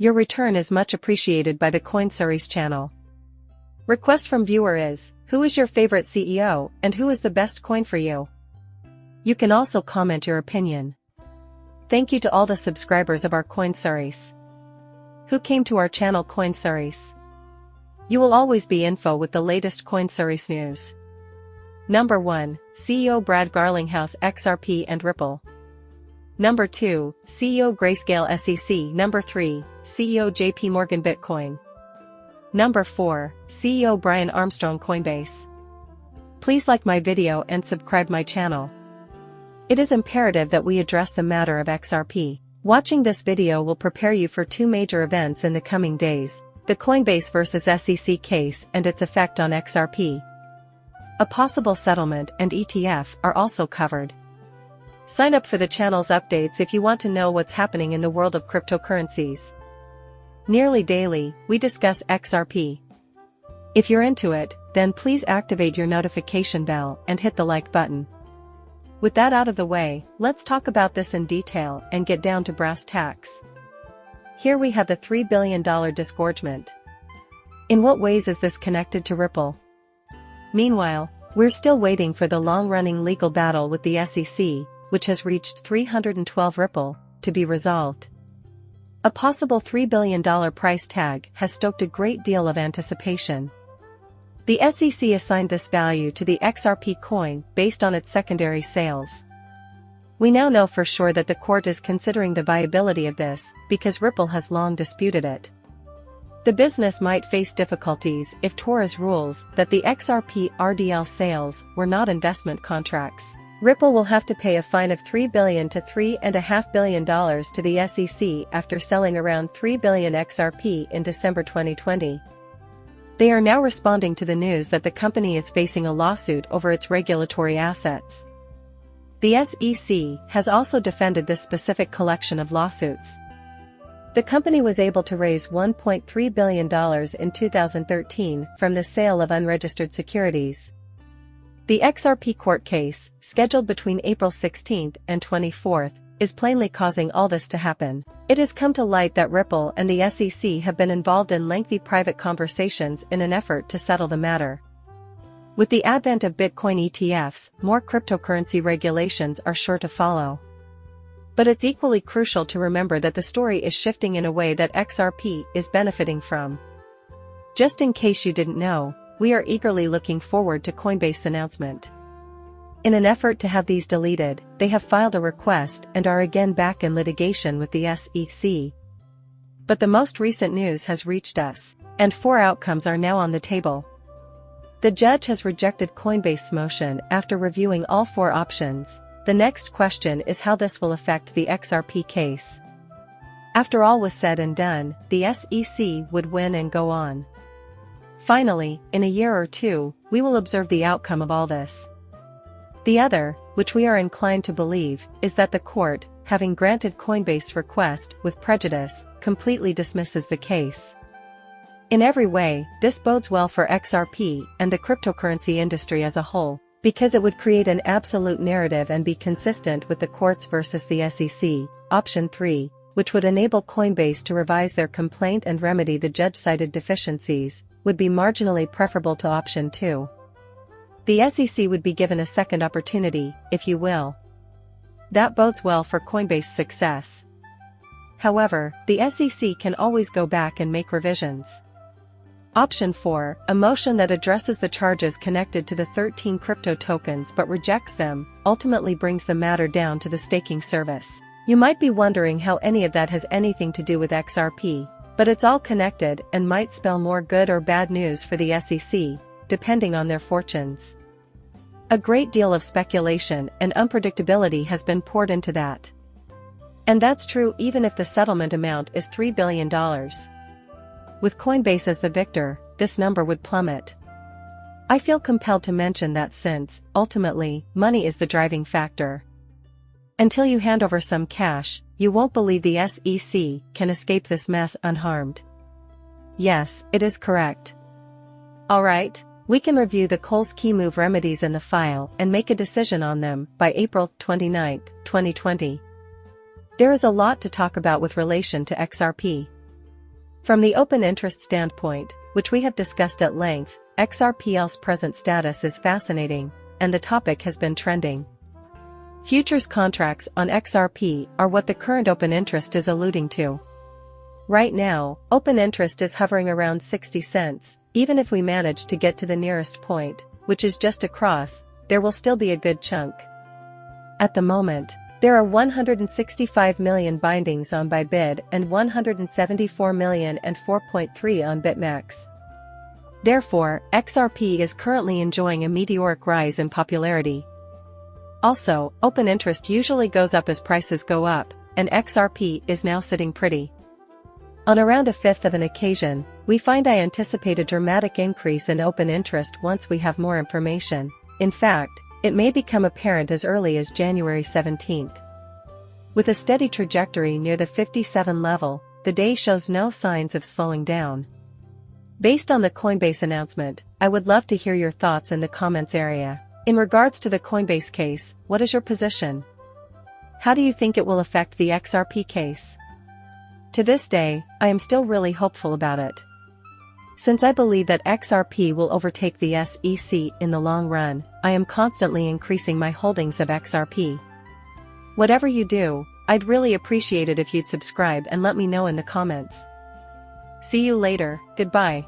Your return is much appreciated by the CoinSeries channel. Request from viewer is, who is your favorite CEO and who is the best coin for you? You can also comment your opinion. Thank you to all the subscribers of our CoinSeries. Who came to our channel CoinSeries? You will always be info with the latest CoinSeries news. Number 1, CEO Brad Garlinghouse XRP and Ripple. Number 2, CEO Grayscale SEC. Number 3, CEO JP Morgan Bitcoin. Number 4, CEO Brian Armstrong Coinbase. Please like my video and subscribe my channel. It is imperative that we address the matter of XRP. Watching this video will prepare you for two major events in the coming days, the Coinbase vs SEC case and its effect on XRP. A possible settlement and ETF are also covered. Sign up for the channel's updates if you want to know what's happening in the world of cryptocurrencies. Nearly daily, we discuss XRP. If you're into it, then please activate your notification bell and hit the like button. With that out of the way, let's talk about this in detail and get down to brass tacks. Here we have the $3 billion disgorgement. In what ways is this connected to Ripple? Meanwhile, we're still waiting for the long-running legal battle with the SEC, which has reached 312 Ripple, to be resolved. A possible $3 billion price tag has stoked a great deal of anticipation. The SEC assigned this value to the XRP coin based on its secondary sales. We now know for sure that the court is considering the viability of this, because Ripple has long disputed it. The business might face difficulties if Torres rules that the XRP RDL sales were not investment contracts. Ripple will have to pay a fine of $3 billion to $3.5 billion to the SEC after selling around 3 billion XRP in December 2020. They are now responding to the news that the company is facing a lawsuit over its regulatory assets. The SEC has also defended this specific collection of lawsuits. The company was able to raise $1.3 billion in 2013 from the sale of unregistered securities. The XRP court case, scheduled between April 16 and 24, is plainly causing all this to happen. It has come to light that Ripple and the SEC have been involved in lengthy private conversations in an effort to settle the matter. With the advent of Bitcoin ETFs, more cryptocurrency regulations are sure to follow. But it's equally crucial to remember that the story is shifting in a way that XRP is benefiting from. Just in case you didn't know, we are eagerly looking forward to Coinbase's announcement. In an effort to have these deleted, they have filed a request and are again back in litigation with the SEC. But the most recent news has reached us, and 4 outcomes are now on the table. The judge has rejected Coinbase's motion after reviewing all 4 options. The next question is how this will affect the XRP case. After all was said and done, the SEC would win and go on. Finally, in a year or two, we will observe the outcome of all this. The other, which we are inclined to believe, is that the court, having granted Coinbase's request with prejudice, completely dismisses the case. In every way, this bodes well for XRP and the cryptocurrency industry as a whole, because it would create an absolute narrative and be consistent with the courts versus the SEC. Option 3, which would enable Coinbase to revise their complaint and remedy the judge-cited deficiencies, would be marginally preferable to option 2. The SEC would be given a second opportunity, if you will. That bodes well for Coinbase's success. However, the SEC can always go back and make revisions. Option 4, a motion that addresses the charges connected to the 13 crypto tokens but rejects them, ultimately brings the matter down to the staking service. You might be wondering how any of that has anything to do with XRP, but it's all connected and might spell more good or bad news for the SEC, depending on their fortunes. A great deal of speculation and unpredictability has been poured into that. And that's true even if the settlement amount is $3 billion. With Coinbase as the victor, this number would plummet. I feel compelled to mention that since, ultimately, money is the driving factor. Until you hand over some cash, you won't believe the SEC can escape this mess unharmed. Yes, it is correct. Alright, we can review the Coles key move remedies in the file and make a decision on them by April 29, 2020. There is a lot to talk about with relation to XRP. From the open interest standpoint, which we have discussed at length, XRPL's present status is fascinating, and the topic has been trending. Futures contracts on XRP are what the current open interest is alluding to. Right now, open interest is hovering around 60 cents, even if we manage to get to the nearest point, which is just across, there will still be a good chunk. At the moment, there are 165 million bindings on Bybit and 174 million and 4.3 on BitMEX. Therefore, XRP is currently enjoying a meteoric rise in popularity. Also, open interest usually goes up as prices go up, and XRP is now sitting pretty. On around a fifth of an occasion, we find I anticipate a dramatic increase in open interest once we have more information. In fact, it may become apparent as early as January 17th. With a steady trajectory near the 57 level, the day shows no signs of slowing down. Based on the Coinbase announcement, I would love to hear your thoughts in the comments area. In regards to the Coinbase case, what is your position? How do you think it will affect the XRP case? To this day, I am still really hopeful about it. Since I believe that XRP will overtake the SEC in the long run, I am constantly increasing my holdings of XRP. Whatever you do, I'd really appreciate it if you'd subscribe and let me know in the comments. See you later, goodbye.